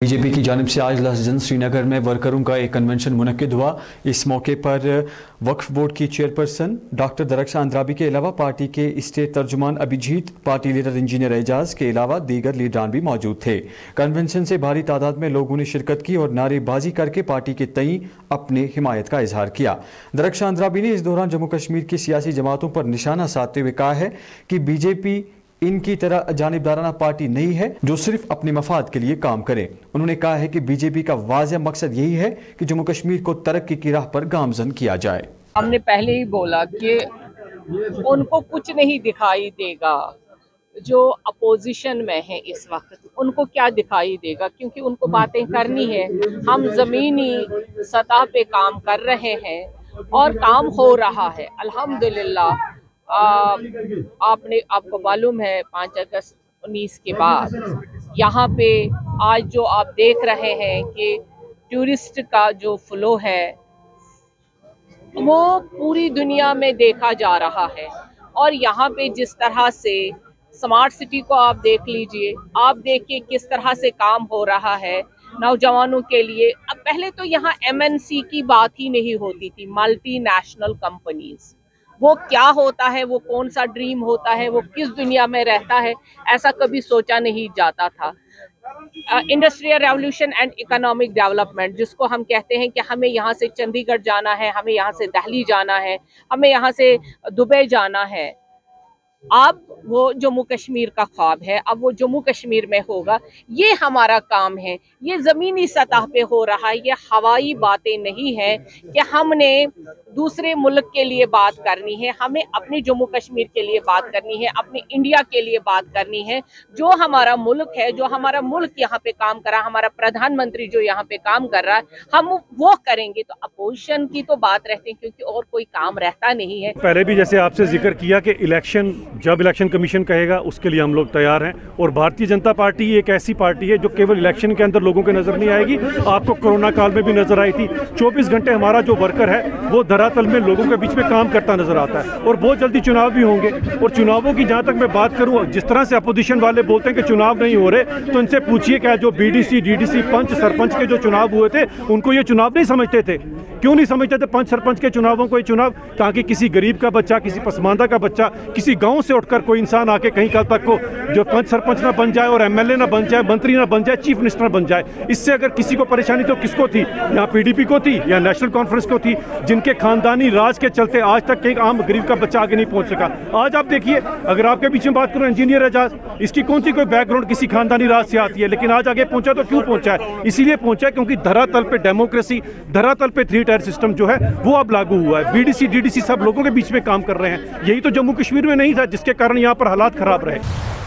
BJP की जानिब से आज लहजन श्रीनगर में वर्करों का एक कन्वेंशन मुनक्किद हुआ। इस मौके पर वक्फ बोर्ड की चेयरपर्सन डॉक्टर दरख्शां अंद्राबी के अलावा पार्टी के स्टेट तर्जुमान Abhijit, party leader engineer Ejaz के अलावा दीगर लीडरान भी मौजूद थे। कन्वेंशन से भारी तादाद में लोगों ने शिरकत की और नारेबाजी करके पार्टी के तई अपनी हिमायत का इजहार किया। दरख्शां अंद्राबी ने इस दौरान जम्मू कश्मीर की सियासी जमातों पर निशाना साधते हुए कहा है कि बीजेपी इनकी तरह जानिबदाराना पार्टी नहीं है जो सिर्फ अपने मफाद के लिए काम करे। उन्होंने कहा है कि बीजेपी का वाज़ेह मकसद यही है कि जम्मू कश्मीर को तरक्की की राह पर गामजन किया जाए। हमने पहले ही बोला कि उनको कुछ नहीं दिखाई देगा, जो अपोजिशन में है इस वक्त उनको क्या दिखाई देगा, क्योंकि उनको बातें करनी है। हम ज़मीनी सतह पे काम कर रहे हैं और काम हो रहा है अल्हम्दुलिल्लाह। आपको मालूम है 5 अगस्त 19 के बाद यहाँ पे आज जो आप देख रहे हैं कि टूरिस्ट का जो फ्लो है वो पूरी दुनिया में देखा जा रहा है। और यहाँ पे जिस तरह से स्मार्ट सिटी को आप देख लीजिए, आप देखिए किस तरह से काम हो रहा है नौजवानों के लिए। अब पहले तो यहाँ MNC की बात ही नहीं होती थी, मल्टीनेशनल कंपनीज। वो क्या होता है, वो कौन सा ड्रीम होता है, वो किस दुनिया में रहता है, ऐसा कभी सोचा नहीं जाता था। Industrial revolution and economic development जिसको हम कहते हैं कि हमें यहाँ से चंडीगढ़ जाना है, हमें यहाँ से दिल्ली जाना है, हमें यहाँ से दुबई जाना है। अब वो जम्मू कश्मीर का ख्वाब है, अब वो जम्मू कश्मीर में होगा। ये हमारा काम है, ये ज़मीनी सतह पे हो रहा है। ये हवाई बातें नहीं है कि हमने दूसरे मुल्क के लिए बात करनी है, हमें अपने जम्मू कश्मीर के लिए बात करनी है, अपने इंडिया के लिए बात करनी है। जो हमारा मुल्क है, जो हमारा मुल्क यहाँ पे काम कर रहा है, हमारा प्रधानमंत्री जो यहाँ पे काम कर रहा है, हम वो करेंगे। तो अपोजिशन की तो बात रहती है क्योंकि और कोई काम रहता नहीं है। पहले भी जैसे आपसे जिक्र किया कि जब इलेक्शन कमीशन कहेगा उसके लिए हम लोग तैयार हैं। और भारतीय जनता पार्टी एक ऐसी पार्टी है जो केवल इलेक्शन के अंदर लोगों के नजर नहीं आएगी, आपको कोरोना काल में भी नजर आई थी। 24 घंटे हमारा जो वर्कर है वो धरातल में लोगों के बीच में काम करता नजर आता है। और बहुत जल्दी चुनाव भी होंगे। और चुनावों की जहां तक मैं बात करूं, जिस तरह से अपोजिशन वाले बोलते हैं कि चुनाव नहीं हो रहे, तो इनसे पूछिए क्या जो BDC, DDC, पंच सरपंच के जो चुनाव हुए थे उनको ये चुनाव नहीं समझते थे? क्यों नहीं समझते थे पंच सरपंच के चुनावों को ये चुनाव? ताकि किसी गरीब का बच्चा, किसी पसमानदा का बच्चा, किसी गांव से उठकर कोई इंसान आके कहीं कल तक को जो पंच सरपंच ना बन जाए और MLA ना बन जाए, मंत्री ना बन जाए, चीफ मिनिस्टर बन जाए। इससे अगर किसी को परेशानी तो किसको थी? यहाँ PDP को थी या नेशनल कॉन्फ्रेंस को थी, जिनके खानदानी राज के चलते आज तक एक आम गरीब का बच्चा आगे नहीं पहुंच सका। आज आप देखिए, अगर आपके बीच में बात करूं इंजीनियर एजाज, इसकी कौन सी कोई बैकग्राउंड किसी खानदानी राज से आती है, लेकिन आज आगे पहुंचा तो क्यों पहुंचा है? इसीलिए पहुंचा है क्योंकि धरातल पे डेमोक्रेसी, धरातल पे 3 टायर सिस्टम जो है वो अब लागू हुआ है। BDC, DDC सब लोगों के बीच में काम कर रहे हैं। यही तो जम्मू कश्मीर में नहीं था, जिसके कारण यहाँ पर हालात खराब रहे।